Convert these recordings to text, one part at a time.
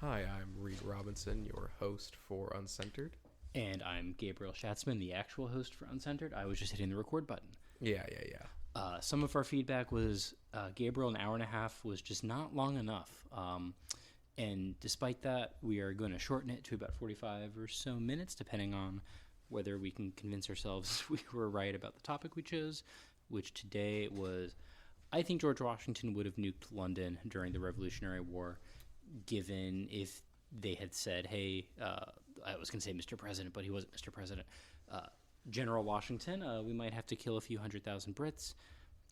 Hi, I'm Reid Robinson, your host for Uncentered. And I'm Gabriel Schatzman, the actual host for Uncentered. I was just hitting the record button. Yeah. Some of our feedback was Gabriel, an hour and a half was just not long enough. And despite that, we are going to shorten it to about 45 or so minutes, depending on whether we can convince ourselves we were right about the topic we chose, which today was, I think George Washington would have nuked London during the Revolutionary War, given if they had said, hey, I was going to say Mr. President, but he wasn't Mr. President. General Washington, we might have to kill a few 100,000 Brits,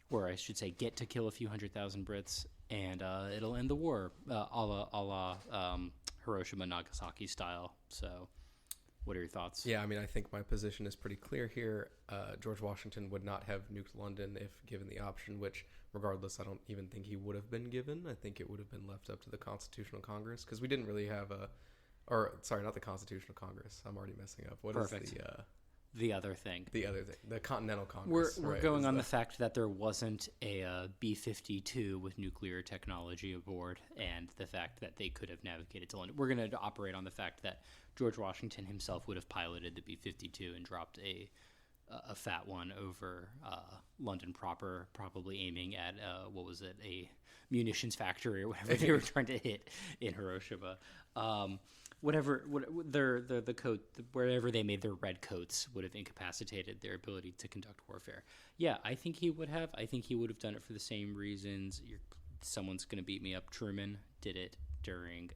or I should say get to kill a few 100,000 Brits, and it'll end the war, a la Hiroshima, Nagasaki style. So what are your thoughts? Yeah, I mean, I think my position is pretty clear here. George Washington would not have nuked London if given the option, which, regardless, I don't even think he would have been given. I think it would have been left up to the Constitutional Congress, because we didn't really have not the Constitutional Congress. I'm already messing up. What Perfect. is The other thing. The Continental Congress. We're going on the fact that there wasn't a B-52 with nuclear technology aboard, and the fact that they could have navigated to London. We're going to operate on the fact that George Washington himself would have piloted the B-52 and dropped a fat one over London proper, probably aiming at a munitions factory or whatever they were trying to hit in Hiroshima. The coat, wherever they made their red coats, would have incapacitated their ability to conduct warfare. Yeah, I think he would have. I think he would have done it for the same reasons. Someone's going to beat me up. Truman did it during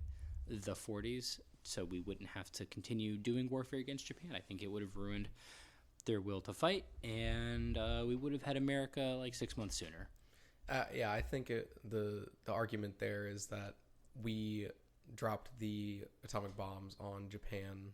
the 40s, so we wouldn't have to continue doing warfare against Japan. I think it would have ruined their will to fight, and we would have had America like 6 months sooner. I think the argument there is that we dropped the atomic bombs on Japan.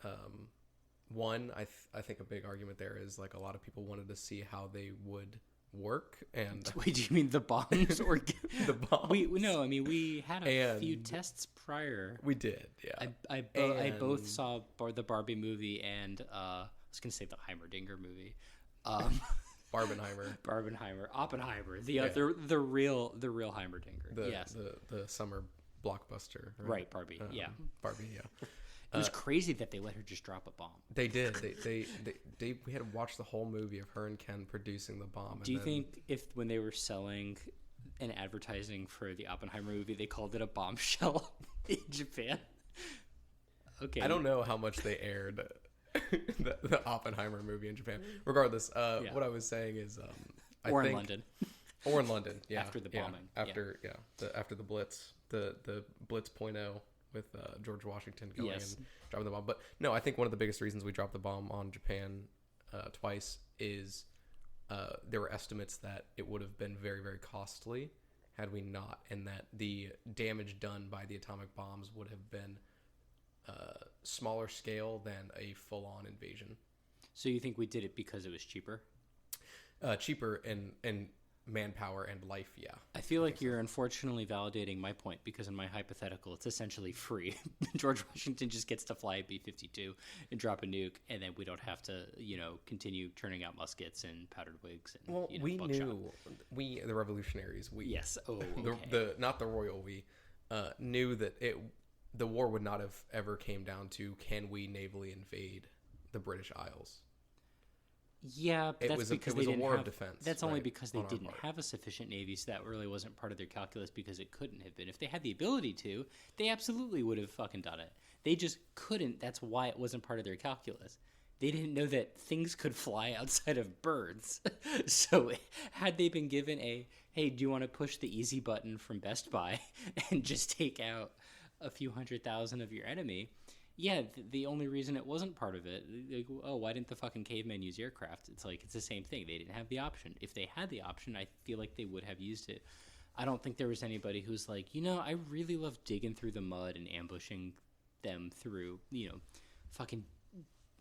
I think a big argument there is, like, a lot of people wanted to see how they would work. And wait, do you mean the bombs or the bombs? We had a few tests prior. We did, yeah. I both saw the Barbie movie and I was going to say the Heimerdinger movie. Barbenheimer, Oppenheimer, the real Heimerdinger. Yes, the summer blockbuster. Right, Barbie. Yeah, Barbie. Yeah. It was crazy that they let her just drop a bomb. They did. We had to watch the whole movie of her and Ken producing the bomb. Do you think if when they were selling and advertising for the Oppenheimer movie, they called it a bombshell in Japan? Okay. I don't know how much they aired the Oppenheimer movie in Japan. Regardless, what I was saying is, in London. Or in London, yeah. After the bombing. After the Blitz, the Blitz .0 with George Washington going and dropping the bomb. But no, I think one of the biggest reasons we dropped the bomb on Japan twice is there were estimates that it would have been very, very costly had we not, and that the damage done by the atomic bombs would have been smaller scale than a full-on invasion. So you think we did it because it was cheaper? Cheaper and manpower and life, yeah. I feel like you're unfortunately validating my point, because in my hypothetical, it's essentially free. George Washington just gets to fly a B-52 and drop a nuke, and then we don't have to, continue turning out muskets and powdered wigs and buckshot. The revolutionaries, yes, not the royal we, knew that the war would not have ever came down to, can we navally invade the British Isles? Yeah, but that's because they didn't have a war have of defense. That's only because they didn't have a sufficient navy, so that really wasn't part of their calculus, because it couldn't have been. If they had the ability to, they absolutely would have fucking done it. They just couldn't. That's why it wasn't part of their calculus. They didn't know that things could fly outside of birds. So had they been given hey, do you want to push the easy button from Best Buy and just take out a few 100,000 of your enemy? Yeah, the only reason it wasn't part of it, why didn't the fucking cavemen use aircraft? It's like, it's the same thing. They didn't have the option. If they had the option, I feel like they would have used it. I don't think there was anybody who's like, I really love digging through the mud and ambushing them through, fucking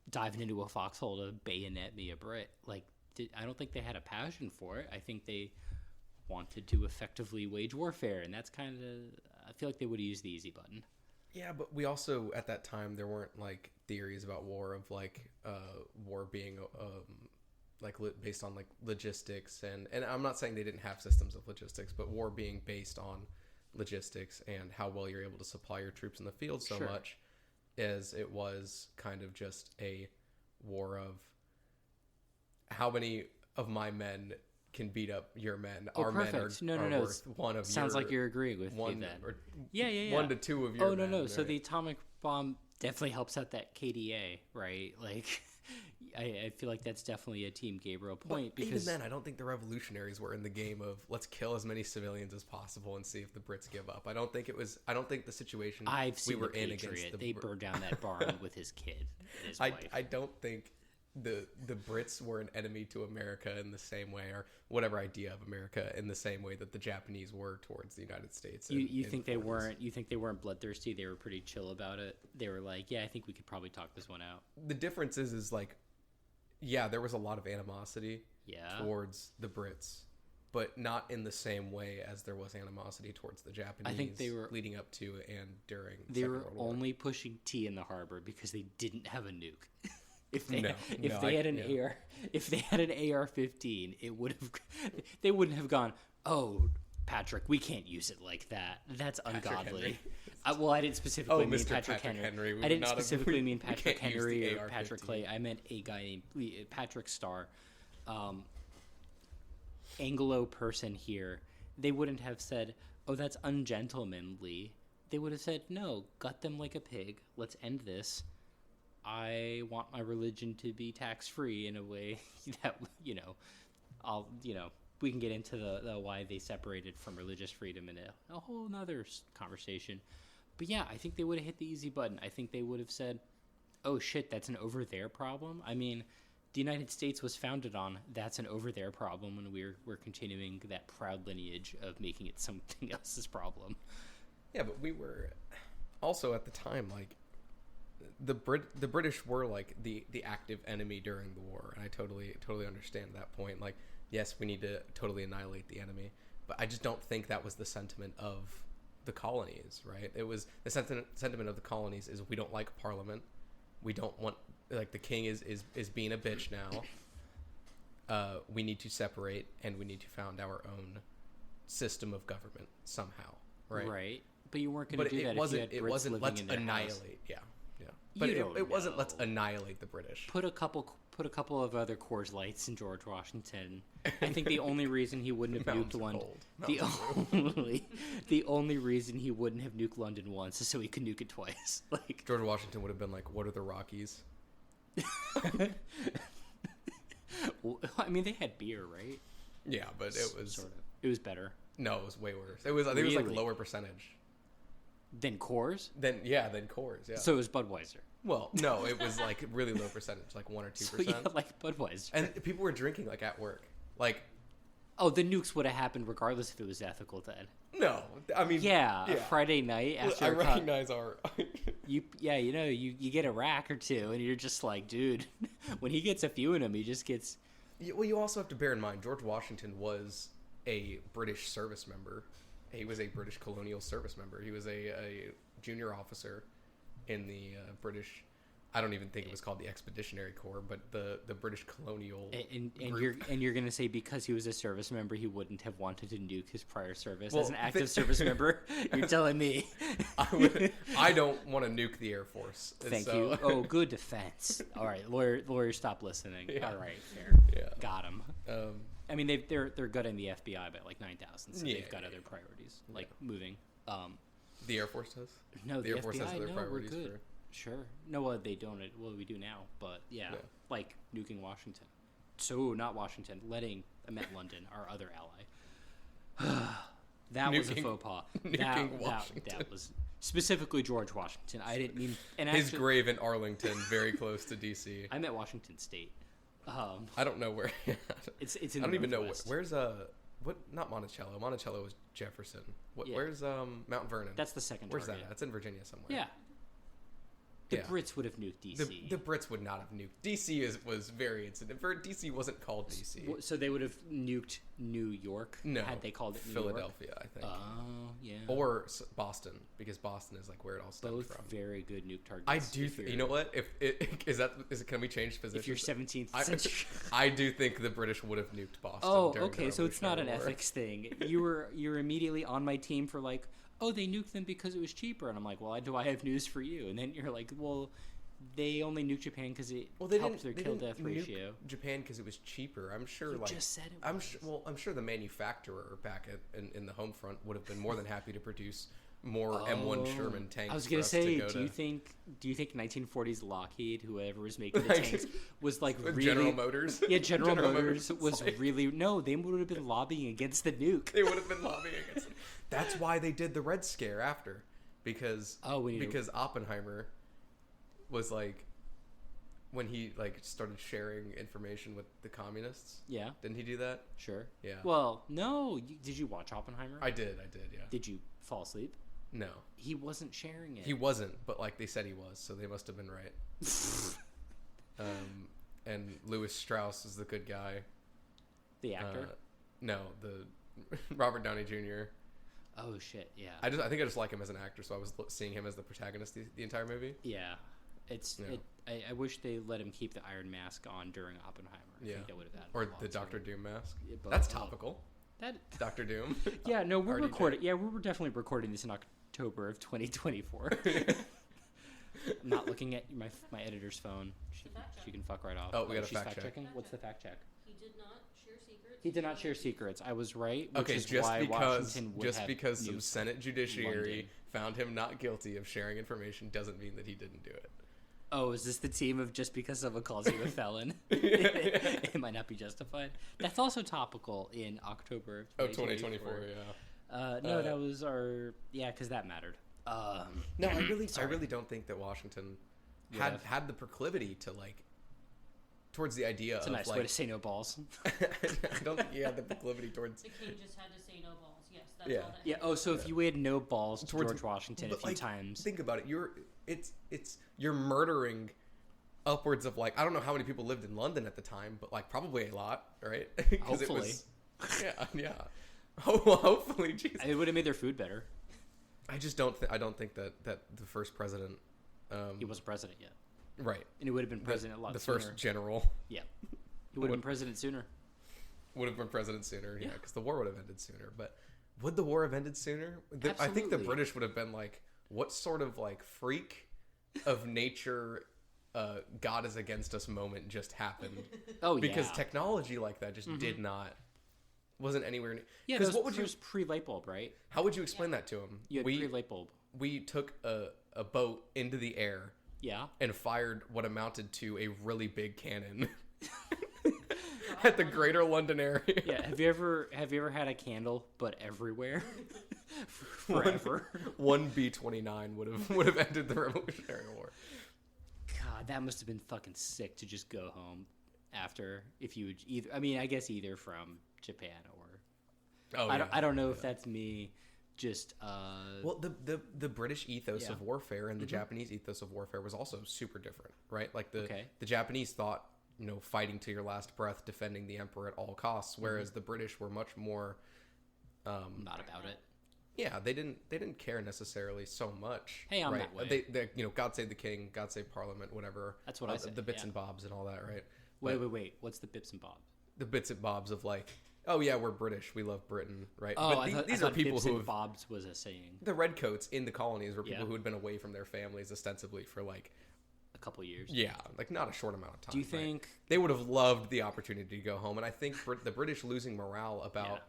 diving into a foxhole to bayonet me a Brit. Like, I don't think they had a passion for it. I think they wanted to effectively wage warfare, and that's kind of, I feel like they would have used the easy button. Yeah, but we also, at that time, there weren't, like, theories about war of, like, war being, based on, like, logistics. And I'm not saying they didn't have systems of logistics, but war being based on logistics and how well you're able to supply your troops in the field so Sure. much as it was kind of just a war of how many of my men can beat up your men. Oh, Our perfect. men are No. worth one of Sounds your like you're agreeing with one me then. or Yeah. 1 to 2 of your Oh, no. men, So right? the atomic bomb definitely helps out that KDA, right? Like, I feel like that's definitely a Team Gabriel point. But because even then, I don't think the revolutionaries were in the game of let's kill as many civilians as possible and see if the Brits give up. I don't think the situation I've seen we were the in Patriot. against the They burned down that barn with his kid and his wife. I don't think the Brits were an enemy to America in the same way, or whatever idea of America in the same way that the Japanese were towards the United States. You in think they 40s. weren't? You think they weren't bloodthirsty? They were pretty chill about it. They were like, yeah, I think we could probably talk this one out. The difference is like, yeah, there was a lot of animosity Yeah. towards the Brits, but not in the same way as there was animosity towards the Japanese. I think they were leading up to and during. They Second were World War. only pushing tea in the harbor because they didn't have a nuke. If they No, had an AR-15, it would have. They wouldn't have gone. Oh, Patrick, we can't use it like that. That's ungodly. I didn't specifically mean Mr. Patrick Henry, Henry. we I would didn't not have- specifically mean we Patrick can't use Henry the or Patrick AR-15. Clay. I meant a guy named Patrick Starr. Anglo person here. They wouldn't have said, "Oh, that's ungentlemanly." They would have said, "No, gut them like a pig. Let's end this. I want my religion to be tax-free in a way that, we can get into the why they separated from religious freedom in a whole nother conversation. But yeah, I think they would have hit the easy button. I think they would have said, oh shit, that's an over there problem. I mean, the United States was founded on that's an over there problem, and we're continuing that proud lineage of making it something else's problem. Yeah, but we were also at the time like the British were like the active enemy during the war, and I totally understand that point. Like, yes, we need to totally annihilate the enemy, but I just don't think that was the sentiment of the colonies, right? It was the sentiment of the colonies is we don't like Parliament, we don't want, like, the king is being a bitch now. We need to separate, and we need to found our own system of government somehow, right? Right. But you weren't going to do that wasn't, if you had it Brits wasn't living let's in their annihilate. house. Yeah. But You don't it wasn't let's know. annihilate the British. Put a couple of other Coors Lights in George Washington. I think the only reason he wouldn't have Mountains nuked London, cold. the only reason he wouldn't have nuked London once is so he could nuke it twice. Like, George Washington would have been like, "What are the Rockies?" I mean, they had beer, right? Yeah, but it was Sort of. It was better no, it was way worse. I think it was like Really? lower percentage than Coors. than Coors. Yeah. So it was Budweiser. Well, no, it was like really low percentage, like 1 or 2%. So yeah, like Budweiser. And people were drinking like at work. Like, Oh, the nukes would have happened regardless if it was ethical then. no, I mean, Yeah, a Friday night after I a cut- recognize our. you get a rack or two, and you're just like, dude, when he gets a few in him, he just gets. Well, you also have to bear in mind George Washington was a British service member. He was a British colonial service member. He was a junior officer in the British. I don't even think it was called the Expeditionary Corps, but the British colonial. And you're gonna say because he was a service member, he wouldn't have wanted to nuke his prior service Well, as an active service member. You're telling me? I don't want to nuke the Air Force. and Thank so- you. Oh, good defense. All right, lawyer, stop listening. Yeah. All right, fair. Yeah. Got him. I mean, they're gutting the FBI by like 9,000, so Yeah, they've got yeah, other priorities, like moving. The Air Force does. No, The Air Force has FBI, other no, priorities we're good. for. Sure. No, well, they don't. Well, we do now, but yeah, Yeah. like nuking Washington. So not Washington. I meant London, our other ally. That was a Nuking- faux pas. nuking Washington. That was specifically George Washington. I didn't mean. And His actually, grave in Arlington, very close to D.C. I meant Washington State. I don't know where. It's in. I don't the even know Northwest. where's what? Not Monticello. Monticello was Jefferson. What? Yeah. Where's Mount Vernon? That's the second Where's target. that? That's in Virginia somewhere. Yeah. The Yeah. Brits would have nuked DC. The Brits would not have nuked. DC was very incident. DC wasn't called DC. So they would have nuked New York. No, Had they called it New York. Philadelphia, I think, Oh yeah. or Boston, because Boston is like where it all stems Both from. very good nuke targets. I do. if you're- You know what? If it is that is it? Can we change positions? If you're 17th I, century. I do think the British would have nuked Boston. Oh, during the okay. So it's not an Revolutionary War. ethics thing. You were immediately on my team for like, oh, they nuked them because it was cheaper. And I'm like, well, do I have news for you? And then you're like, well, they only nuked Japan because it helped their kill-death ratio. Japan because it was cheaper. I'm sure. You just said it was. I'm sure the manufacturer back in the home front would have been more than happy to produce more M1 Sherman tanks. I was gonna say, do you think 1940s Lockheed, whoever was making the tanks, was like really General Motors? Yeah, General Motors was like, really no. They would have been lobbying against the nuke. They would have been lobbying against it. That's why they did the Red Scare after, because Oppenheimer was like when he like started sharing information with the communists. Yeah, didn't he do that? Sure. Yeah. Well, no. Did you watch Oppenheimer? I did. Yeah. Did you fall asleep? No. He wasn't sharing it. He wasn't, but like they said he was, so they must have been right. And Louis Strauss is the good guy. The actor? No, the Robert Downey Jr. Oh shit! Yeah. I think I just like him as an actor, so I was seeing him as the protagonist the entire movie. Yeah. I wish they let him keep the iron mask on during Oppenheimer. I think that would have or the Doctor Doom mask. Yeah, that's topical. That Doctor Doom. Yeah, no, we're recording. Yeah, we're definitely recording this in October of 2024. I'm not looking at my editor's phone. She can fuck right off. Oh, we got a she's fact checking. What's the fact check? He did not share secrets. He did not share secrets. I was right. Which okay, is just why Washington would because some nuked Senate judiciary London. found him not guilty of sharing information doesn't mean that he didn't do it. Oh, is this the team of just because someone calls you a felon? It might not be justified. That's also topical in October of 2024, yeah. No, that was our... Yeah, because that mattered. No, I really don't think that Washington had the proclivity to, like, towards the idea it's of, a nice like... way to say no balls. I don't think he had the proclivity towards... The king just had to say no balls. Yes, that's all that Yeah, so if you had no balls to Towards- George Washington a few like, times... Think about it. You're murdering upwards of, like, I don't know how many people lived in London at the time, but, like, probably a lot, right? Hopefully. Yeah. Hopefully, Jesus. It would have made their food better. I just I don't think that the first president... He wasn't president yet. Right. And he would have been president a lot sooner. The first general. Yeah. He would have been president sooner. Would have been president sooner, yeah, because the war would have ended sooner. But would the war have ended sooner? I think the British would have been like, what sort of, like, freak of nature God is against us moment just happened? Because technology like that just wasn't anywhere near. Yeah, because what would you pre-light bulb, right? How would you explain that to him? You had pre-light bulb. We took a boat into the air. Yeah. And fired what amounted to a really big cannon at the Greater London area. Yeah. Have you ever had a candle but everywhere? Forever. One B-29 would have ended the Revolutionary War. God, that must have been fucking sick to just go home after, if you would either. I mean, I guess either from Japan or. I don't know if that's me. Just well, the British ethos of warfare and the Japanese ethos of warfare was also super different, right? Like the Japanese thought, fighting to your last breath, defending the emperor at all costs, whereas the British were much more not about it. Yeah, they didn't care necessarily so much. Hey, I'm right? that way. They God save the king, God save Parliament, whatever. That's what I said. The bits and bobs and all that, right? Wait. What's the bits and bobs? The bits and bobs of, like, oh yeah, we're British, we love Britain, right? Oh, but these are people who have... Bob's was a saying. The redcoats in the colonies were people who had been away from their families ostensibly for, like, a couple years. Yeah, like, not a short amount of time. Do you think they would have loved the opportunity to go home? And I think the British losing morale about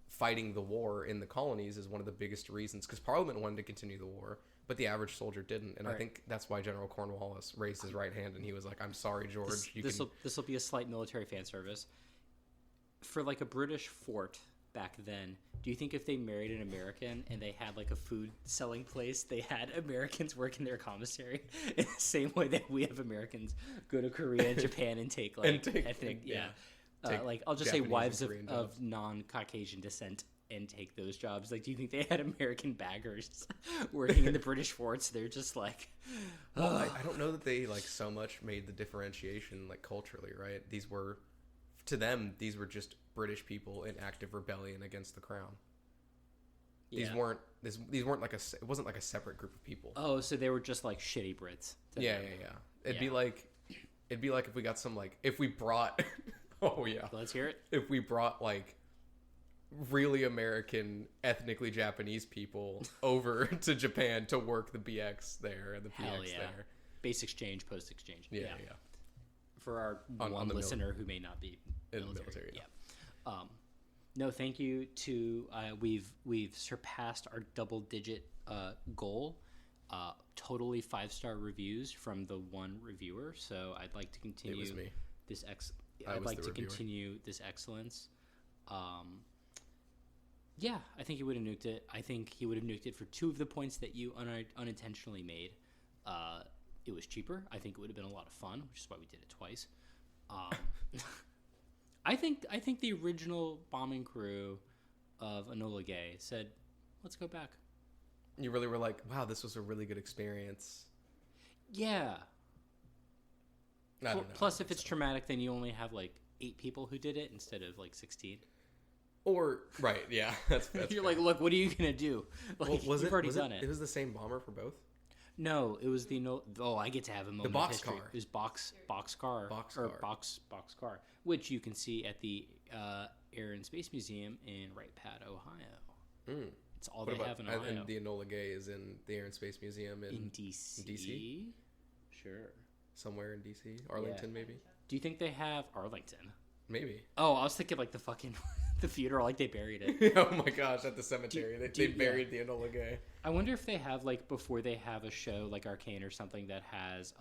fighting the war in the colonies is one of the biggest reasons, because Parliament wanted to continue the war, but the average soldier didn't. And I think that's why General Cornwallis raised his right hand and he was like, "I'm sorry, George." This will be a slight military fan service. For, like, a British fort back then, do you think if they married an American and they had, like, a food selling place, they had Americans work in their commissary in the same way that we have Americans go to Korea and Japan and take, like, ethnic, like, I'll just Japanese say wives and of non-Caucasian descent and take those jobs. Like, do you think they had American baggers working in the British forts? They're just like... Well, I don't know that they, like, so much made the differentiation, like, culturally, right? To them, these were just British people in active rebellion against the crown. These weren't like it wasn't like a separate group of people. Oh, so they were just like shitty Brits. Yeah. It'd be like if we got some, like, if we brought oh yeah. Let's hear it. If we brought, like, really American, ethnically Japanese people over to Japan to work the BX there and the PX there. Base exchange, post exchange. Yeah. For our one listener who may not be in the military. Yeah. No, thank you to we've surpassed our double-digit goal. Totally 5-star reviews from the one reviewer. So I'd like to continue. It was me. I'd like to continue this excellence. Yeah, I think he would have nuked it. I think he would have nuked it for 2 of the points that you unintentionally made. It was cheaper. I think it would have been a lot of fun, which is why we did it twice. I think the original bombing crew of Enola Gay said, "Let's go back." You really were like, "Wow, this was a really good experience." Yeah. I don't know. Plus, if it's traumatic, then you only have like 8 people who did it instead of like 16. Or right, yeah, that's You're fair. like, look, what are you gonna do? Like, you've already done it. It was the same bomber for both. No, it was the I get to have a moment. The box of history. car. It was box car, which you can see at the Air and Space Museum in Wright Pat, Ohio. It's all they have in Ohio. And the Enola Gay is in the Air and Space Museum in DC. DC? Sure. Somewhere in DC, Arlington, maybe. Do you think they have Arlington? Maybe. Oh, I was thinking like the fucking the funeral, like they buried it. Oh my gosh, at the cemetery, they buried the Enola Gay. I wonder if they have like before they have a show like Arcane or something that has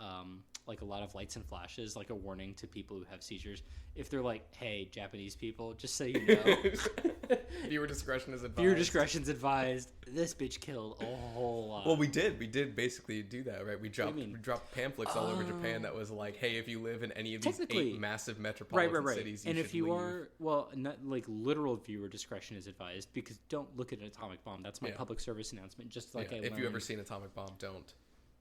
like a lot of lights and flashes, like a warning to people who have seizures. If they're like, "Hey, Japanese people, just so you know, viewer discretion is advised." Viewer discretion's advised. This bitch killed a whole lot. Well, we did basically do that, right? We dropped pamphlets all over Japan that was like, "Hey, if you live in any of these 8 massive metropolitan cities, and if you leave. are not like literal viewer discretion is advised because don't look at an atomic bomb. That's my public service announcement. Just like if you ever seen Atomic Bomb, don't.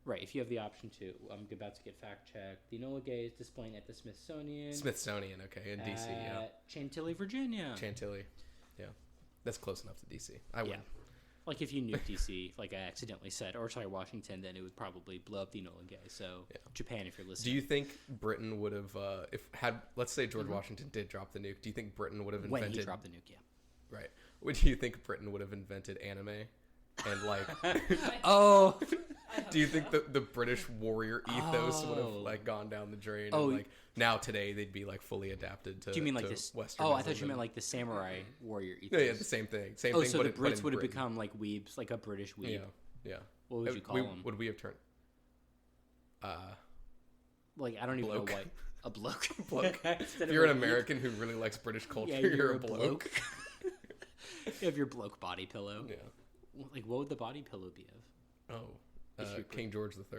Right, if you have the option to. I'm about to get fact checked. The Enola Gay is displaying at the Smithsonian. Okay, in DC, yeah. Chantilly, Virginia. Chantilly, yeah. That's close enough to DC. I would. Like if you nuke DC, like I accidentally said, or sorry, Washington, then it would probably blow up the Enola Gay. So Japan, if you're listening. Do you think Britain would have, let's say George Washington did drop the nuke, do you think Britain would have invented... When he dropped the nuke, yeah. Right. Do you think Britain would have invented anime? And like... Do you think the British warrior ethos would have like gone down the drain? And, like now today they'd be like fully adapted to. Do you mean like this? Western? Oh, I thought you meant like the samurai warrior ethos. Yeah, the same thing. Same thing. So but the Brits would have become like weebs, like a British weeb. Yeah. What would you call them? Would we have turned? Like I don't even know what a bloke. Bloke. If you're an American who really likes British culture, you're a bloke. You have your bloke body pillow. Yeah. Like what would the body pillow be of? Oh. King George III.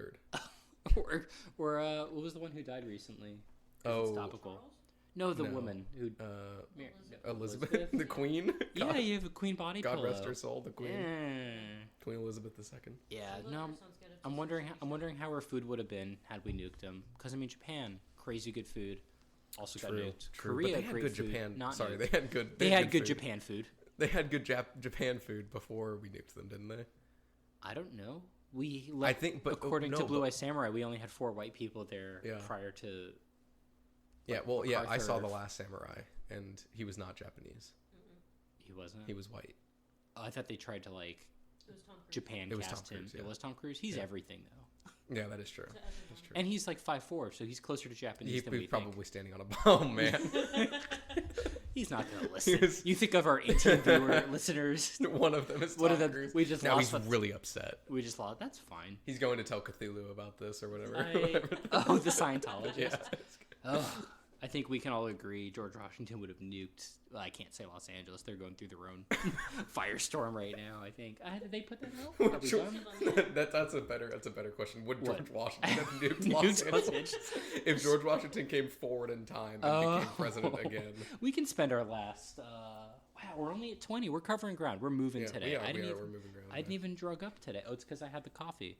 or what was the one who died recently? Oh, topical. No, the woman who Elizabeth, the Queen. Yeah, you have a Queen body pillow. God rest her soul, the Queen. Queen Elizabeth II. Yeah, no. I'm wondering how her food would have been had we nuked them. Because I mean, Japan, crazy good food. Also got nuked. Korea, but they had great good food. Japan. Not Sorry, nuked. they had good. They had good Japan food. They had good Japan food before we nuked them, didn't they? I don't know. I think, but according to Blue Eye Samurai, we only had 4 white people there prior to. Yeah, well, yeah, I saw The Last Samurai, and he was not Japanese. He wasn't. He was white. Oh, I thought they tried to like It was Tom Cruise. Japan cast him. It was Tom Cruise. He's everything though. Yeah, that is true. That's true. And he's like 5'4", so he's closer to Japanese than we He's think. probably standing on a bomb, man. He's not going to listen. You think of our 18 viewer listeners. One of them is Tom Cruise. We just now lost he's really upset. We just lost. That's fine. He's going to tell Cthulhu about this or whatever. The Scientologist. Yeah. Oh, I think we can all agree George Washington would have nuked. Well, I can't say Los Angeles. They're going through their own firestorm right now. I think. Did they put that out? Are we done? That's a better question. Would George Washington have nuked Los Angeles if George Washington came forward in time and became president again? We can spend our last. Wow, we're only at 20. We're covering ground. We're moving today. We're moving ground. I didn't even drug up today. Oh, it's because I had the coffee.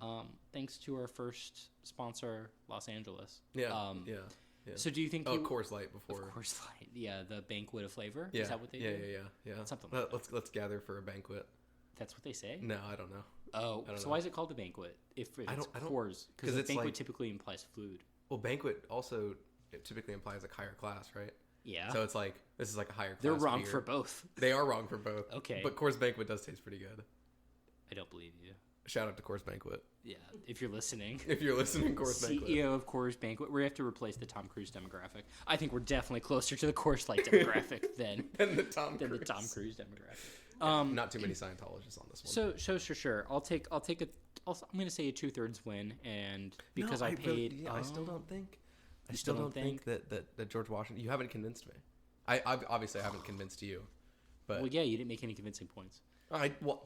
No. Thanks to our first sponsor, Los Angeles. Yeah. Yeah. So do you think? Coors Light before. Coors Light, yeah, the banquet of flavor. Yeah. Is that what they do? Yeah. Something like that. Let's gather for a banquet. That's what they say. No, I don't know. Oh, so why is it called a banquet? If it's Coors, because a banquet typically implies food. Well, banquet also typically implies a higher class, right? Yeah. So it's like this is like a higher class They're wrong beer. for both. They are wrong for both. Okay. But Coors Banquet does taste pretty good. I don't believe you. Shout out to Coors Banquet. Yeah, if you're listening. If you're listening, Coors Banquet. CEO of Coors Banquet. We have to replace the Tom Cruise demographic. I think we're definitely closer to the Coors Light demographic than the Tom Cruise demographic. Not too many Scientologists on this one. So sure. I'm going to say a 2/3 win, and because I paid. I still don't think. I still don't think that George Washington. You haven't convinced me. I obviously haven't convinced you, but well, yeah, you didn't make any convincing points.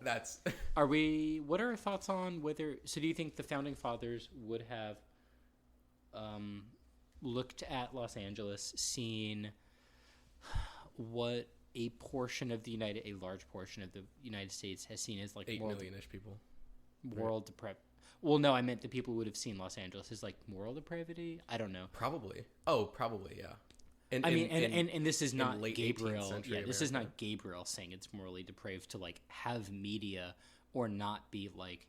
That's. What are our thoughts on whether? So, do you think the founding fathers would have looked at Los Angeles, seen what a large portion of the United States has seen as like 8 million-ish people, moral depravity? Well, no, I meant the people would have seen Los Angeles as like moral depravity. I don't know. Probably, yeah. And this is not Gabriel. Yeah, this is not Gabriel saying it's morally depraved to like have media or not be like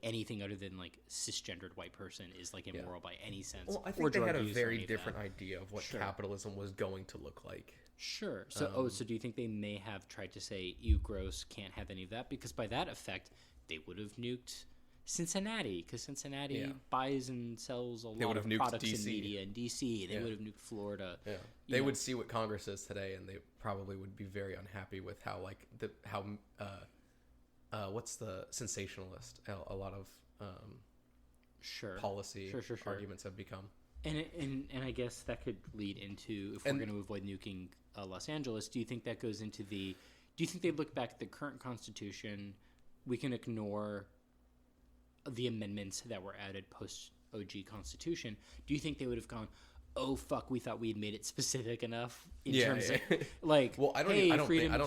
anything other than like cisgendered white person is like immoral by any sense. Well, I think they had a very different idea of what capitalism was going to look like. Sure. So, so do you think they may have tried to say, "You gross, can't have any of that"? Because by that effect, they would have nuked Cincinnati, because Cincinnati buys and sells a lot of products in media in DC. They would have nuked Florida. Yeah, they would see what Congress is today, and they probably would be very unhappy with how what's the sensationalist? A lot of policy arguments have become. And I guess that could lead into, if we're going to avoid nuking Los Angeles, do you think that goes into do you think they look back at the current Constitution? We can ignore the amendments that were added post OG Constitution. Do you think they would have gone, "Oh fuck, we thought we had made it specific enough in terms of like"? Well, I don't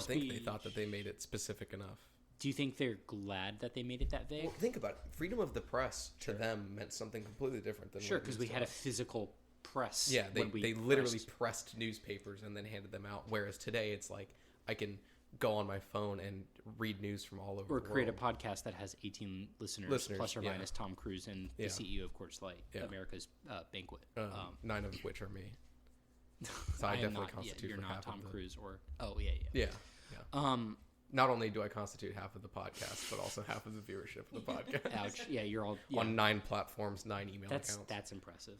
think they thought that they made it specific enough. Do you think they're glad that they made it that vague? Well, think about it. Freedom of the press to them meant something completely different than because we had a physical press. Yeah, they literally pressed newspapers and then handed them out. Whereas today, it's like I can go on my phone and read news from all over the world. Or create a podcast that has 18 listeners plus or minus Tom Cruise and the CEO of Coors Light, America's Banquet. 9 of which are me. So I definitely constitute you're for not half Tom of Cruise or... Yeah. Not only do I constitute half of the podcast, but also half of the viewership of the podcast. Ouch. Yeah, you're all... Yeah. On 9 platforms, 9 email accounts. That's impressive.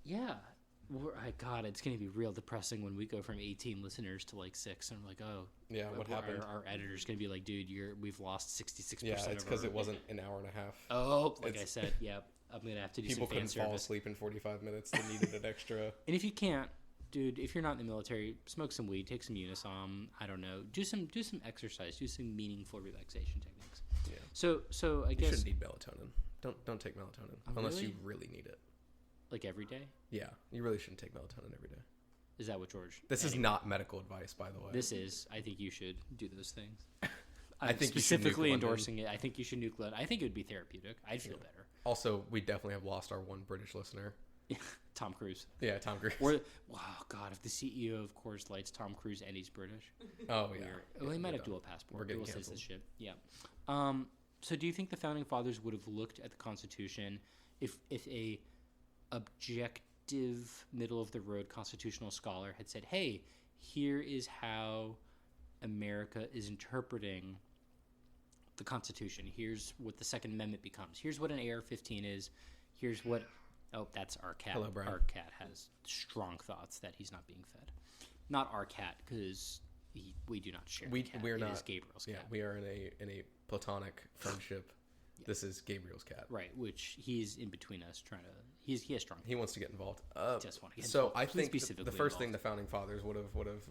Yeah. God, it's going to be real depressing when we go from 18 listeners to like 6, and I'm like, oh, yeah, what happened? Our editor's going to be like, dude, we've lost 66%. Yeah, it's because it wasn't an hour and a half. Oh, I said, yeah, I'm going to have to do some fan service. People couldn't fall asleep in 45 minutes. They needed an extra. And if you can't, dude, if you're not in the military, smoke some weed, take some Unisom. I don't know, do some exercise, do some meaningful relaxation techniques. Yeah. So I guess you shouldn't need melatonin. Don't take melatonin unless you really need it. Like every day? Yeah, you really shouldn't take melatonin every day. Is that what George? This is not medical advice, by the way. This is. I think you should do those things. I think specifically endorsing it. I think you should nuke London. I think it would be therapeutic. I'd feel better. Also, we definitely have lost our one British listener. Tom Cruise. Yeah, Tom Cruise. Wow, God, if the CEO of Coors Light's Tom Cruise and he's British. Oh, yeah. Well, he might have dual passport. We're getting dual canceled. Citizenship. Yeah. So do you think the Founding Fathers would have looked at the Constitution if a objective, middle-of-the-road constitutional scholar had said, hey, here is how America is interpreting the Constitution. Here's what the Second Amendment becomes. Here's what an AR-15 is. Here's what... Oh, that's our cat. Hello, Brian. Our cat has strong thoughts that he's not being fed. Not our cat, because we do not share the cat. We're it not. Is Gabriel's cat. Yeah, we are in a platonic friendship. Yeah. This is Gabriel's cat. Right, which he's in between us trying to... He has strong... He wants to get involved. Just want to get so involved. I Please think the first thing the Founding Fathers would have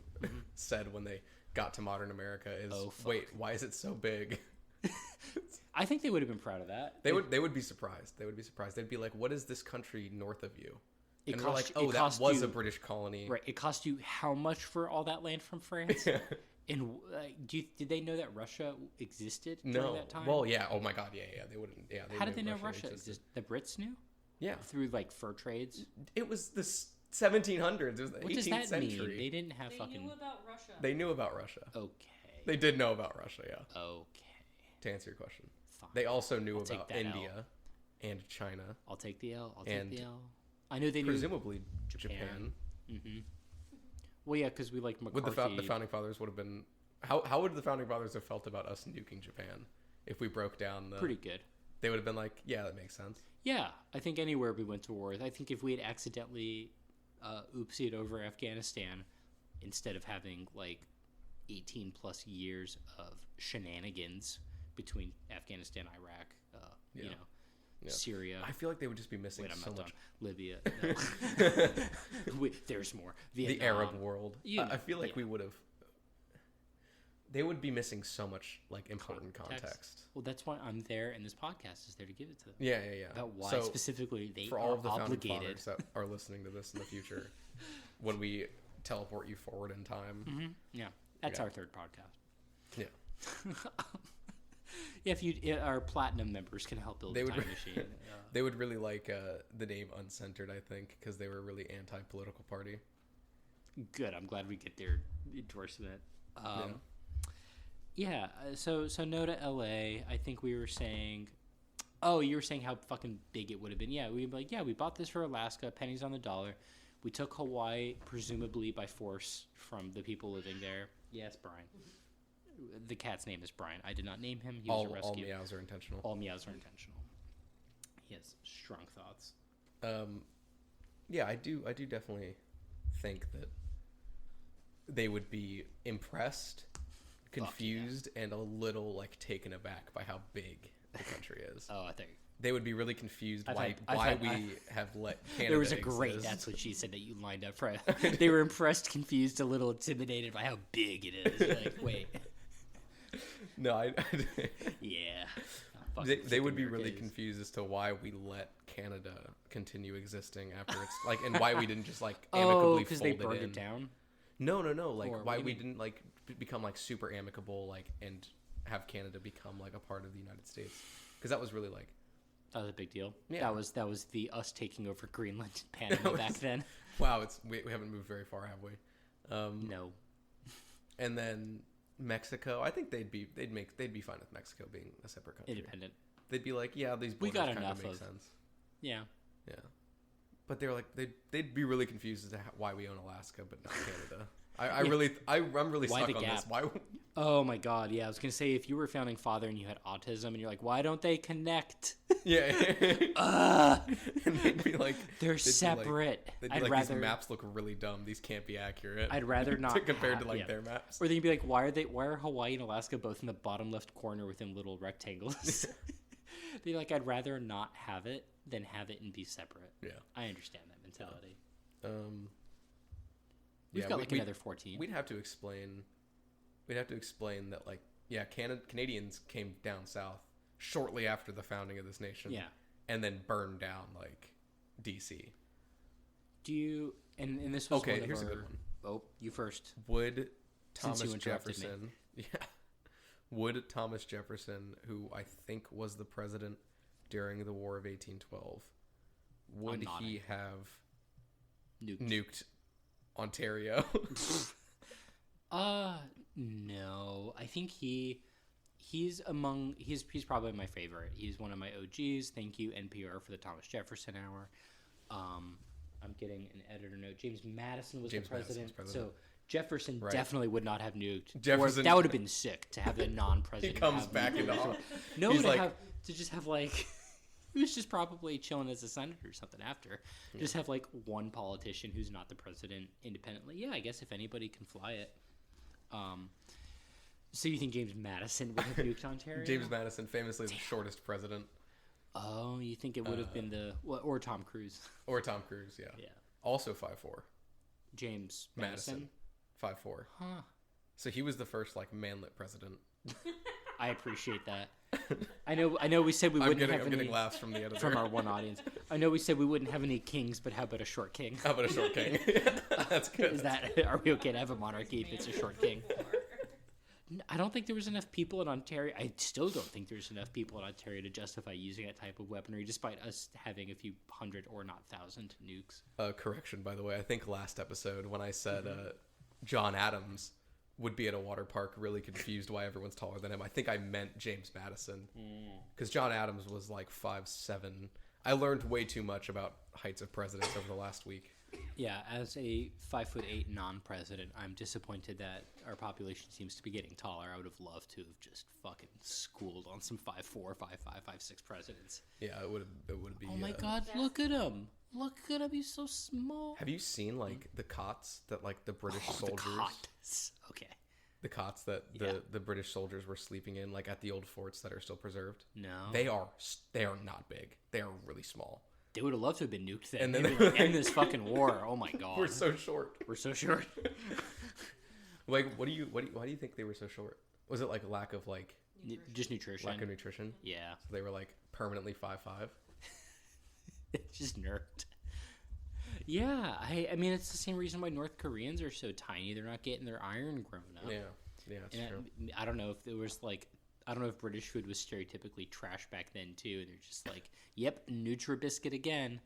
said when they got to modern America is, wait, why is it so big? I think they would have been proud of that. They would be surprised. They'd be like, what is this country north of you? And we're like, oh, that was a British colony. Right. It cost you how much for all that land from France? And did they know that Russia existed during that time? Well, yeah. Oh my God. Yeah. They wouldn't. Yeah. How did they know Russia existed? The Brits knew? Yeah. Through like fur trades? It was the 1700s. It was the 18th What does that century. mean? They didn't have They knew about Russia. They knew about Russia. Okay. They did know about Russia, yeah. Okay. To answer your question. Fine. They also knew about India and China. I'll take the L. I know they presumably knew Japan. Mm-hmm. Well, yeah, because we like McCarthy. Would the founding fathers would have been how would the founding fathers have felt about us nuking Japan if we broke down the pretty good? They would have been like, yeah, that makes sense. Yeah, I think anywhere we went to war, I think if we had accidentally oopsied over Afghanistan instead of having like 18 plus years of shenanigans between Afghanistan, Iraq, you know, Syria. I feel like they would just be missing I'm so not much. done. Libya. No. There's more. Vietnam. The Arab world. You know, I feel like we would have. They would be missing so much like important context. Well, that's why I'm there, and this podcast is there to give it to them. Yeah. About why specifically they for all are of the obligated. founding fathers that are listening to this in the future, when we teleport you forward in time. Mm-hmm. Yeah, that's our third podcast. Yeah. Yeah, if our platinum members can help build a time machine. They would really like the name Uncensored, I think, because they were a really anti-political party. Good. I'm glad we get their endorsement. Yeah. So no to LA. I think we were saying. Oh, you were saying how fucking big it would have been. Yeah, we'd be like, yeah, we bought this for Alaska, pennies on the dollar. We took Hawaii, presumably by force, from the people living there. Yes, Brian. The cat's name is Brian. I did not name him. He was a rescue. All meows are intentional. All meows are intentional. He has strong thoughts. Yeah, I do definitely think that they would be impressed, confused, and a little like taken aback by how big the country is. Oh, I think they would be really confused why we have let Canada There was a great, exist. that's what she said that you lined up for. They were impressed, confused, a little intimidated by how big it is. You're like, wait. No, yeah. They would be really confused as to why we let Canada continue existing after it's like, and why we didn't just like amicably because fold they burned it in. it down. No. Like Or why what do we you mean? didn't like become like super amicable, like, and have Canada become like a part of the United States, because that was really like That was a big deal. Yeah. That was the us taking over Greenland and Panama back then. Wow, we haven't moved very far, have we? No. And then Mexico, I think they'd be fine with Mexico being a separate country. Independent. They'd be like, yeah, these We borders got kind enough of make of- sense. Yeah. Yeah, but they're like they'd be really confused as to why we own Alaska but not Canada. I'm really Why stuck the on gap? this. Why? Oh my God. Yeah, I was gonna say if you were a founding father and you had autism and you're like, why don't they connect? Yeah. And they'd be like, They're separate. They'd be like, these maps look really dumb. These can't be accurate. I'd rather not compared to have- like yeah. their maps. Or then you'd be like, why are Hawaii and Alaska both in the bottom left corner within little rectangles? They're like, I'd rather not have it than have it and be separate. Yeah. I understand that mentality. Yeah, We've got another 14. We'd have to explain that, like, yeah, Canadians came down south shortly after the founding of this nation. Yeah. And then burned down like DC. Do you and this was Okay, one of here's a our, good one. Oh, you first. Would Since Thomas you interrupted me. Jefferson would Thomas Jefferson, who I think was the president during the War of 1812, would he have nuked Ontario? No. I think he's probably my favorite. He's one of my OGs. Thank you NPR for the Thomas Jefferson Hour. I'm getting an editor note. James Madison was the president. So Jefferson definitely would not have nuked. Jefferson, that would have been sick to have the non-president. He comes back into office. No, he's like, to just have like he was just probably chilling as a senator or something after. Yeah. Just have like one politician who's not the president independently. Yeah, I guess if anybody can fly it. So you think James Madison would have nuked Ontario? James Madison, famously the shortest president. Oh, you think it would have been or Tom Cruise? Or Tom Cruise, yeah. Yeah. Also 5'4". James Madison. 5'4". Huh. So he was the first like manlet president. I appreciate that. I know. We said we wouldn't have any. I'm getting laughs from the editor. From our one audience. I know we said we wouldn't have any kings, but how about a short king? How about a short king? That's good. Are we okay to have a monarchy if it's a short king? I don't think there was enough people in Ontario. I still don't think there's enough people in Ontario to justify using that type of weaponry, despite us having a few hundred or not thousand nukes. Correction, by the way. I think last episode when I said John Adams would be at a water park really confused why everyone's taller than him, I think I meant James Madison. Because John Adams was like 5'7". I learned way too much about heights of presidents over the last week. Yeah, as a 5'8" non-president, I'm disappointed that our population seems to be getting taller. I would have loved to have just fucking schooled on some 5'4", 5'5", 5'6" presidents. Yeah, it would be. Oh my god, look at him! Look at him, he's so small. Have you seen like the cots that like the British soldiers? The cots. Okay. The cots that the British soldiers were sleeping in, like at the old forts that are still preserved. No, they are not big. They are really small. They would have loved to have been nuked then. And then they end this fucking war. Oh my god, we're so short. We're so short. Like, why do you think they were so short? Was it like lack of like just nutrition? Lack of nutrition. Yeah. So they were like permanently 5'5". Just nerfed. Yeah, I mean it's the same reason why North Koreans are so tiny. They're not getting their iron grown up. Yeah, it's true. I don't know if there was like, I don't know if British food was stereotypically trash back then too. And they're just like, yep, Nutri-Biscuit again.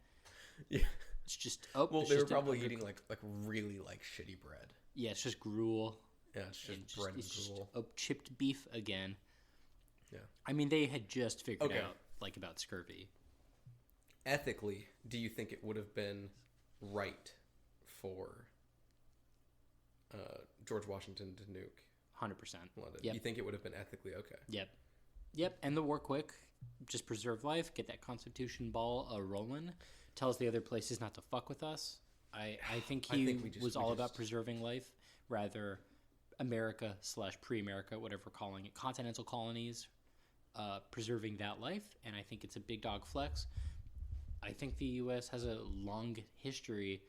Yeah, it's just they were probably eating like really like shitty bread. Yeah, it's just gruel. Yeah, it's just bread and gruel. Just, chipped beef again. Yeah, I mean they had just figured out like about scurvy. Ethically, do you think it would have been right for George Washington to nuke 100% London? Yep. You think it would have been ethically okay? Yep. End the war quick, just preserve life, get that constitution ball rolling, tells the other places not to fuck with us. I think he was all about preserving life, rather America / pre-America, whatever we're calling it, continental colonies, preserving that life, and I think it's a big dog flex. I think the U.S. has a long history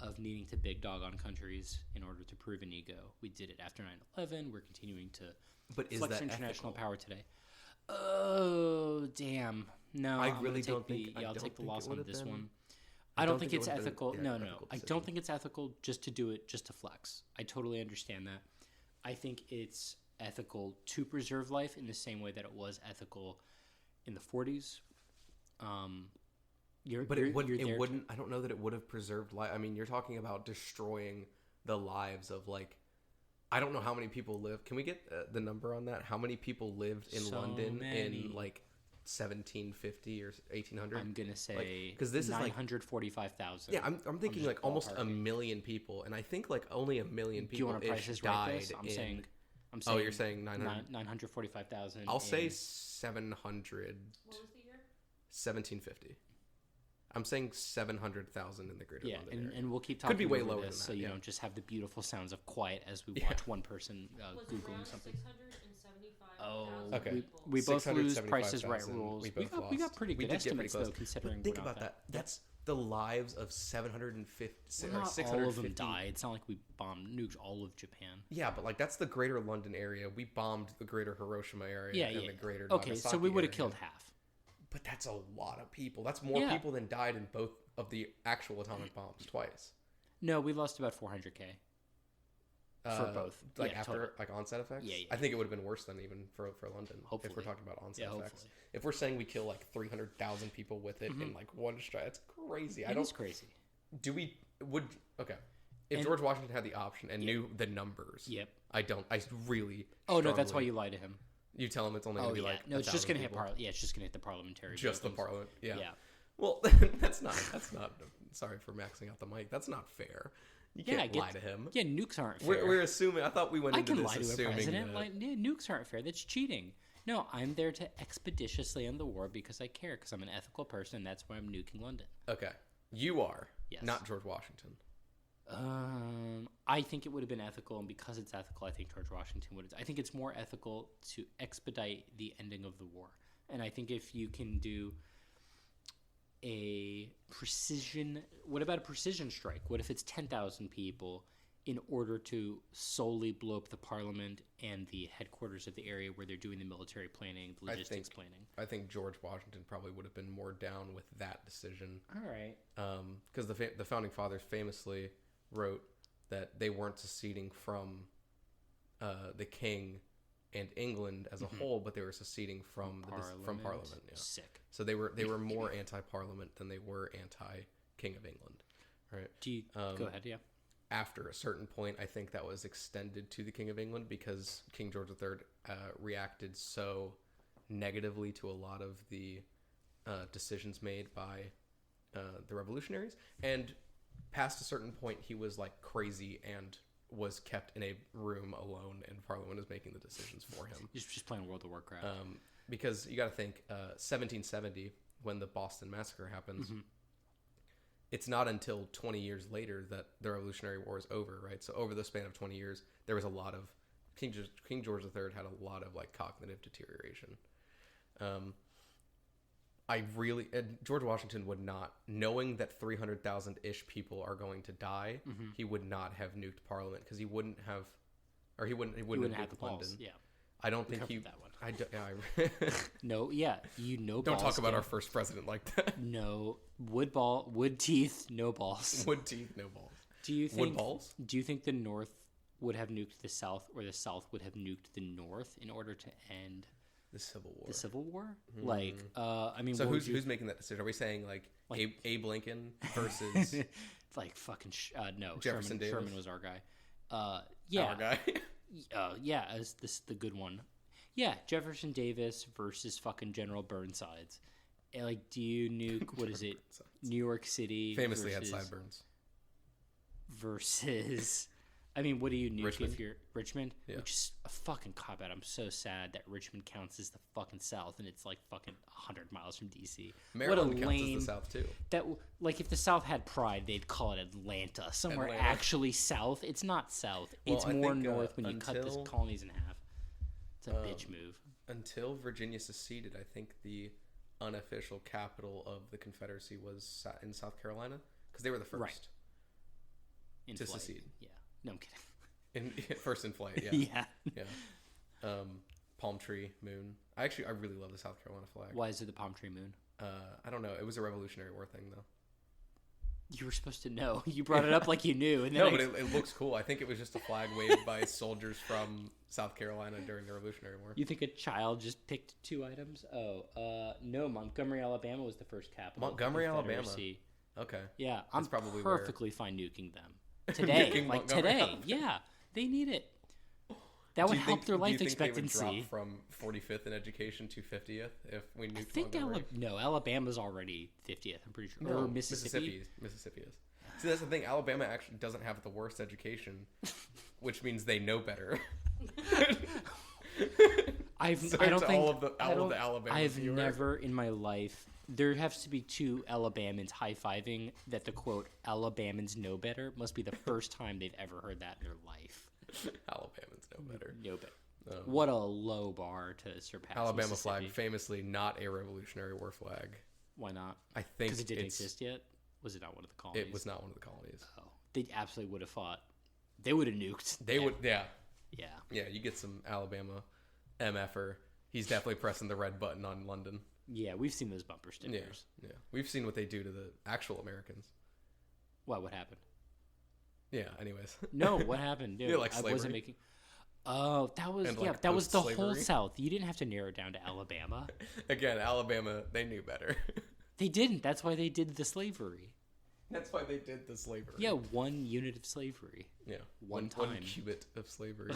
of needing to big dog on countries in order to prove an ego. We did it after 9/11. We're continuing to flex international power today. Oh, damn. No, I really don't think... I'll take the loss on this one. I don't think it's ethical. No. I don't think it's ethical just to do it, just to flex. I totally understand that. I think it's ethical to preserve life in the same way that it was ethical in the 40s. It wouldn't. I don't know that it would have preserved life. I mean, you're talking about destroying the lives of like, I don't know how many people live. Can we get the number on that? How many people lived in London in like 1750 or 1800? I'm gonna say because this is 945,000. Yeah, I'm thinking like almost a million people, and I think like only a million people. Do you want to price this right? I'm saying. Oh, you're saying 945,000. I'll say 700. What was the year? 1750. I'm saying 700,000 in the greater London area. And we'll keep talking. Could be way over lower this, than so that, you don't just have the beautiful sounds of quiet as we watch one person googling something. 675,000 okay. people. We both lose Price is Right rules. We got pretty good estimates pretty though, considering. But think about that. That's the lives of 750. Well, not all of them died. It's not like we nuked all of Japan. Yeah, but like that's the greater London area. We bombed the greater Hiroshima area and the greater Okay, Nagasaki so we would have area. killed half. But that's a lot of people. That's more people than died in both of the actual atomic bombs twice. No, we lost about 400K. For both. Like after like onset effects? Yeah. I think it would have been worse than even for London. Hopefully. If we're talking about onset effects. Hopefully. If we're saying we kill like 300,000 people with it in like one strike, that's crazy. It's crazy. If George Washington had the option and knew the numbers. Yep. I really. Oh no, that's why you lie to him. You tell him it's only going to be like no, it's just going to hit it's just going to hit the parliamentary. Just buildings. The parliament. Yeah. Yeah. Well, that's not. Sorry for maxing out the mic. That's not fair. You can't lie to him. Yeah, nukes aren't fair. We're assuming. I thought we went into this assuming. I can lie to a president. Like, nukes aren't fair. That's cheating. No, I'm there to expeditiously end the war because I care. Because I'm an ethical person. And that's why I'm nuking London. Okay, you are. Yes. Not George Washington. I think it would have been ethical, and because it's ethical, I think George Washington would have. I think it's more ethical to expedite the ending of the war, and I think if you can do a precision, what about a precision strike? What if it's 10,000 people in order to solely blow up the parliament and the headquarters of the area where they're doing the military planning, the logistics planning? I think George Washington probably would have been more down with that decision. All right. Because the founding fathers famously wrote that they weren't seceding from the king and England as a whole, but they were seceding from Parliament. Yeah. Sick. So they were more anti-Parliament than they were anti-King of England. Right. Go ahead. Yeah. After a certain point, I think that was extended to the King of England because King George III reacted so negatively to a lot of the decisions made by the revolutionaries, and past a certain point, he was like crazy and was kept in a room alone, and Parliament was making the decisions for him. He's just playing World of Warcraft. Because you got to think, 1770, when the Boston Massacre happens, it's not until 20 years later that the Revolutionary War is over, right? So over the span of 20 years, there was a lot of King George III had a lot of like cognitive deterioration. George Washington would not, knowing that 300,000-ish people are going to die, he would not have nuked Parliament because he wouldn't have nuked the balls. London. Yeah. I don't think he. That one. No, no. Don't balls, talk about Dan. our first president like that. No wood teeth, no balls. Wood teeth, no balls. Do you think wood balls? Do you think the North would have nuked the South, or the South would have nuked the North in order to end the Civil War? The Civil War? Like, I mean, so who's making that decision? Are we saying like Abe Lincoln versus like fucking no? Jefferson Davis? Sherman was our guy. Yeah, our guy. Yeah, as the good one. Yeah, Jefferson Davis versus fucking General Burnsides. And like, do you nuke what is it? New York City Famously had sideburns. Versus, I mean, what do you nuke if you're Richmond? Yeah. Which is a fucking cop out. I'm so sad that Richmond counts as the fucking South, and it's like fucking 100 miles from DC. Maryland counts as the South too. That like if the South had pride, they'd call it Atlanta. Somewhere actually south. It's not south. Well, it's I more think, north when you cut the colonies in half. It's a bitch move. Until Virginia seceded, I think the unofficial capital of the Confederacy was in South Carolina because they were the first. Right. To secede. Yeah. No, I'm kidding. First in flight, yeah. Yeah. Palm tree, moon. I really love the South Carolina flag. Why is it the palm tree moon? I don't know. It was a Revolutionary War thing, though. You were supposed to know. You brought it up like you knew. And then no, but it looks cool. I think it was just a flag waved by soldiers from South Carolina during the Revolutionary War. You think a child just picked two items? No. Montgomery, Alabama was the first capital. Montgomery, Alabama. Okay. Yeah, That's probably perfectly fine nuking them. Today. Like today. Alabama. Yeah, they need it. That would help their life expectancy. They would drop from 45th in education to 50th if we nuked Montgomery? No, Alabama's already 50th, I'm pretty sure. No, or Mississippi is. See, that's the thing. Alabama actually doesn't have the worst education, which means they know better. I've never in my life. There has to be two Alabamans high-fiving that the quote "Alabamans know better" must be the first time they've ever heard that in their life. Alabamans know better. Know better. What a low bar to surpass. Alabama flag, famously not a Revolutionary War flag. Why not? I think because it didn't exist yet. Was it not one of the colonies? It was not one of the colonies. Oh, they absolutely would have fought. They would have nuked. They would, yeah. Yeah. Yeah, you get some Alabama MFer. He's definitely pressing the red button on London. Yeah, we've seen those bumper stickers. Yeah. We've seen what they do to the actual Americans. What happened? Yeah, anyways. No, what happened? Dude, like slavery. I wasn't making... Oh, that was... that was the whole South. You didn't have to narrow it down to Alabama. Again, Alabama, they knew better. They didn't. That's why they did the slavery. That's why they did the slavery. Yeah, 1 unit of slavery. Yeah. One time. 1 cubit of slavery.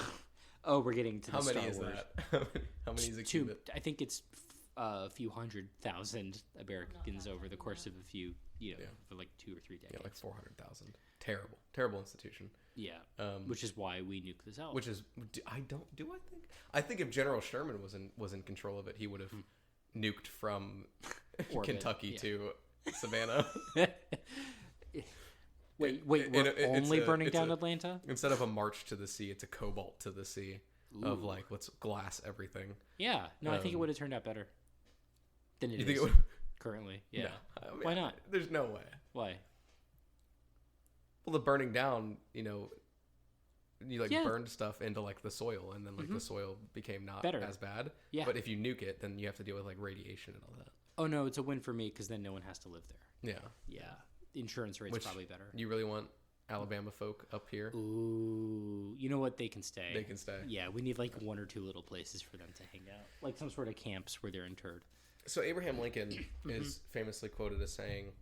Oh, we're getting to the Star Wars. How many is that? How many is a cubit? I think it's a few 100,000 Americans over the course of a few, for like 2 or 3 decades. Yeah, like 400,000. Terrible institution. Yeah, which is why we nuke the South. Which is, I think if General Sherman was in control of it, he would have nuked from Kentucky to Savannah. Wait, we're only burning down Atlanta? Instead of a march to the sea, it's a cobalt to the sea. Ooh. Of like, let's glass everything. Yeah, no, I think it would have turned out better than it is think it would? Currently. Yeah. No, I mean, why not? There's no way. Why? Well, the burning down, you burned stuff into like the soil, and then like the soil became not better. As bad. Yeah. But if you nuke it, then you have to deal with like radiation and all that. Oh no, it's a win for me because then no one has to live there. Yeah. Yeah. The insurance rate's probably better. You really want Alabama folk up here? Ooh, you know what? They can stay. They can stay. Yeah, we need like 1 or 2 little places for them to hang out, like some sort of camps where they're interred. So Abraham Lincoln is famously quoted as saying,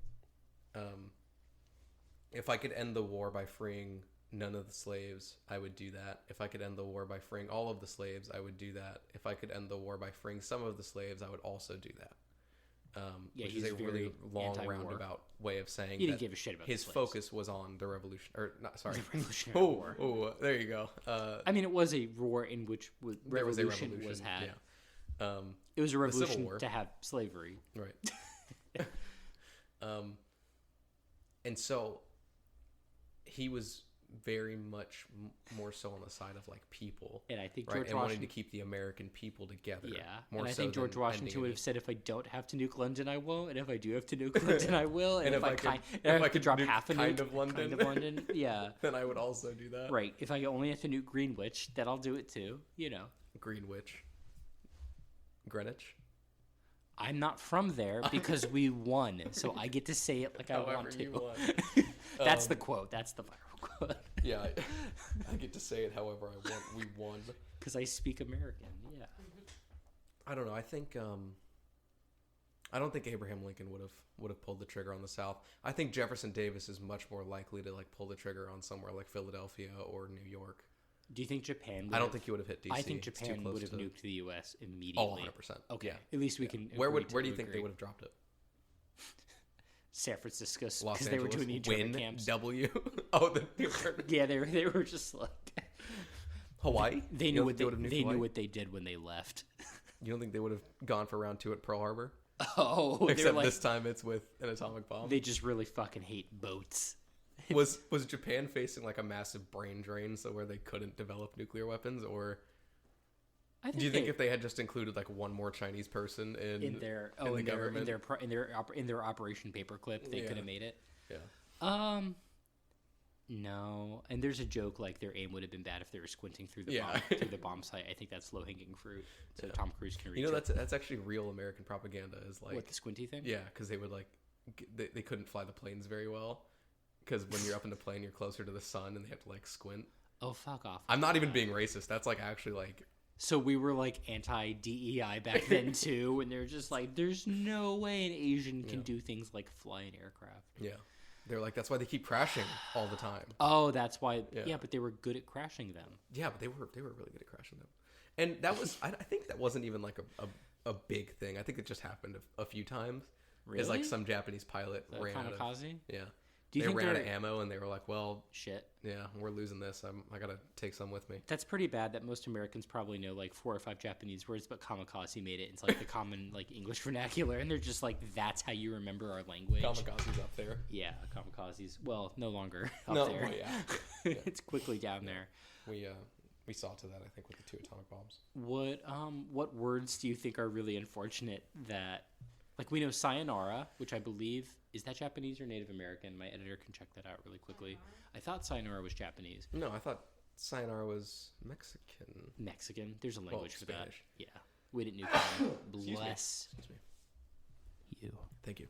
"If I could end the war by freeing none of the slaves, I would do that. If I could end the war by freeing all of the slaves, I would do that. If I could end the war by freeing some of the slaves, I would also do that." Yeah, which he's is a really very long anti-war. roundabout way of saying He didn't that give a shit about his the slaves. focus was on the revolution, or not, sorry. The Revolutionary War. Oh, there you go. I mean, it was a war in which There was a revolution revolution. was had. Yeah. It was a Civil revolution War. to have slavery. Right. And so he was very much more so on the side of like people, And I think right, George and wanting Washington. to keep the American people together. Yeah, more and I so think George than Washington ending would any- have said, "If I don't have to nuke London, I won't. And if I do have to nuke London, I will. And, And if I could- have to could drop nuke half a kind nuke, of London, kind of London, yeah, then I would also do that. right. If I only have to nuke Greenwich, then I'll do it too. You know, Greenwich, Greenwich. I'm not from there because we won, so I get to say it like I However want to. you want. That's the quote. That's the viral quote. Yeah, I get to say it however I want. We won. Because I speak American. Yeah. I don't know. I think I don't think Abraham Lincoln would have pulled the trigger on the South. I think Jefferson Davis is much more likely to like pull the trigger on somewhere like Philadelphia or New York. Do you think Japan? Would I don't have- think he would have hit DC. I think It's too Japan close would have to- nuked the U.S. immediately. Oh, 100%. Okay. Yeah. At least we can. Where agree do you to think they agree. would have dropped it? San Francisco, Los because they were Angeles. doing the internment Win, camps. W. Oh, the internment. Yeah, they were just like Hawaii. they You knew don't what think would have nuked they knew Hawaii? what they did when they left. You don't think they would have gone for round 2 at Pearl Harbor? Oh, they're Except like this time it's with an atomic bomb. they just really fucking hate boats. Was Japan facing like a massive brain drain, so where they couldn't develop nuclear weapons, or I think do you think if they had just included like one more Chinese person in their government? in their Operation Paperclip they Yeah. could have made it? Yeah. No, and there's a joke like their aim would have been bad if they were squinting through the Yeah. bomb site. I think that's low hanging fruit, so Tom Cruise can reach. You know, it. that's actually real American propaganda. Is like What, the squinty thing? yeah, because they would like they couldn't fly the planes very well because when you're up in the plane, you're closer to the sun and they have to like squint. Oh, fuck off. I'm not even being racist. That's like actually like So we were like anti DEI back then too, and they're just like, there's no way an Asian can do things like fly an aircraft. yeah. They're like that's why they keep crashing all the time. Oh, that's why. Yeah. Yeah, but they were good at crashing them. Yeah, but they were really good at crashing them, and that was I think that wasn't even like a big thing. I think it just happened a few times. It's like Really? some Japanese pilot The ran out of kamikaze? yeah. Do you They think ran out of they're- ammo and they were like, well, Shit. yeah, we're losing this. I gotta take some with me. That's pretty bad that most Americans probably know like 4 or 5 Japanese words, but kamikaze made it into like the common like English vernacular, and they're just like, that's how you remember our language. Kamikaze's up there. Yeah, kamikazes. Well, no longer up No, there. well, yeah. It's quickly down there. We saw to that I think with the 2 atomic bombs. What words do you think are really unfortunate that, like, we know sayonara, which I believe is that Japanese or Native American? My editor can check that out really quickly. I thought sayonara was Japanese. No, I thought sayonara was Mexican. Mexican. There's a language for that. Spanish. Yeah. We didn't know. Excuse Bless me. you. Thank you.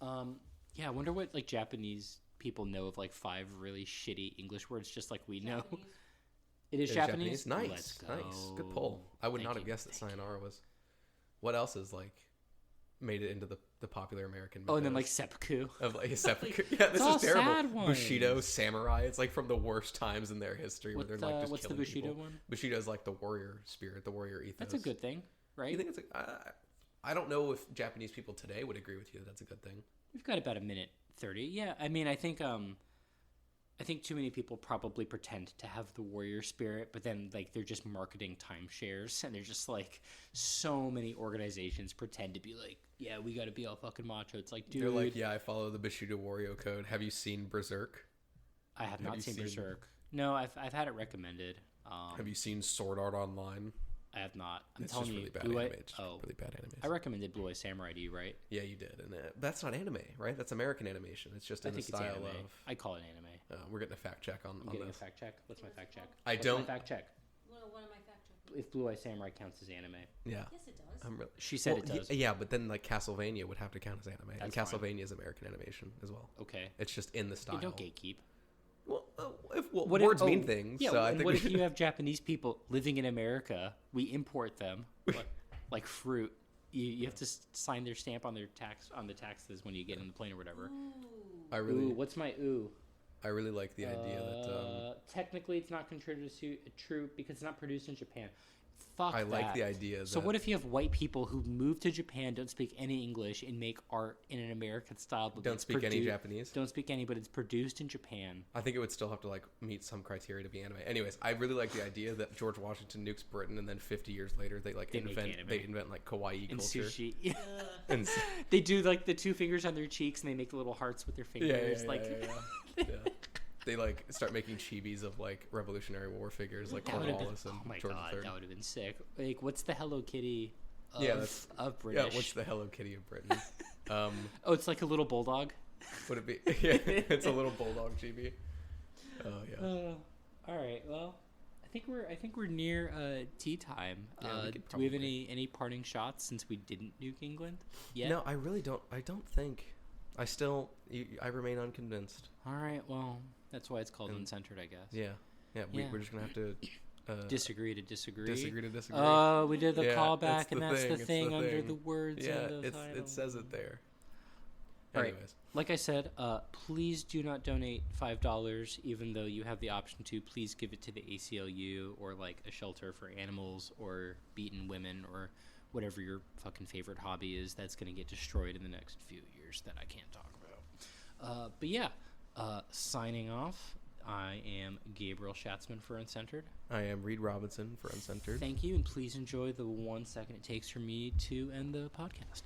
Yeah, I wonder what like Japanese people know of like 5 really shitty English words, just like we know. Japanese. It is It's Japanese. Nice, Let's go. nice. Good pull. I would Thank not have you, guessed that thank you. sayonara was. What else is like made it into the popular American? Oh, and then like mythos seppuku. of like seppuku. Yeah, this all is terrible. sad ones. Bushido, samurai. It's like from the worst times in their history where What, they're like just what's the killing Bushido people. one? Bushido is like the warrior spirit, the warrior ethos. That's a good thing, right? You think it's I don't know if Japanese people today would agree with you that that's a good thing. We've got about a minute 30. Yeah, I mean, I think too many people probably pretend to have the warrior spirit, but then like they're just marketing timeshares, and they're just like so many organizations pretend to be like, yeah, we got to be all fucking macho. It's like, dude, They're like, yeah, I follow the Bushido Wario code. Have you seen Berserk? I have not you seen seen- Berserk. No, I've had it recommended. Have you seen Sword Art Online? I have not. I'm It's telling just you, really bad Blue Eye- anime. It's just oh, really bad anime. I recommended Blue Eye Samurai to you, right? Yeah, you did, and that's not anime, right? That's American animation. It's just I in the think it's style anime. of. I call it anime. We're getting a fact check on I'm getting this. a fact check. What's my fact check? I What's don't- My fact check. What am I fact checking? If Blue Eye Samurai counts as anime, Yeah, Yes, it does. I'm really. she said Well, it does. Yeah, but then like Castlevania would have to count as anime, and That's fine. Castlevania is American animation as well. Okay. It's just in the Hey, style. don't gatekeep. Well, What words if, mean things. Yeah. so I think what we if should- you have Japanese people living in America? We import them like fruit. You have to sign their stamp on the taxes when you get in the plane or whatever. I Ooh, really, what's my ooh? I really like the idea that. Technically, it's not considered true because it's not produced in Japan. Fuck I like that. the idea. So that- what if you have white people who move to Japan, don't speak any English, and make art in an American style, but don't it's speak any Japanese? Don't speak any, but it's produced in Japan. I think it would still have to like meet some criteria to be anime. Anyways, I really like the idea that George Washington nukes Britain, and then 50 years later they make anime. invent like kawaii And culture. sushi. And They do like the 2 fingers on their cheeks, and they make the little hearts with their fingers. Yeah. They like start making chibis of like Revolutionary War figures, like That would have been, Cornwallis and oh my George god, III. that would have been sick. Like, what's the Hello Kitty of British? Yeah, what's the Hello Kitty of Britain? Oh, it's like a little bulldog. Would it be? Yeah, it's a little bulldog chibi. Oh yeah. All right. Well, I think we're near tea time. Yeah, we do could we have probably- any parting shots since we didn't nuke England yet? No, I really don't. I don't think. I remain unconvinced. All right. Well, that's why it's called And- uncensored, I guess. Yeah. We're just gonna have to Disagree to disagree. disagree to disagree. Oh, we did the Yeah, callback, it's and the that's the thing, thing it's the under thing. the words. Yeah, and the it says it there. All right. Anyways, Like I said, please do not donate $5, even though you have the option to. Please give it to the ACLU or like a shelter for animals or beaten women or whatever your fucking favorite hobby is that's going to get destroyed in the next few years that I can't talk about. But yeah, signing off. I am Gabriel Schatzman for Uncentered. I am Reid Robinson for Uncentered. Thank you, and please enjoy the 1 second it takes for me to end the podcast.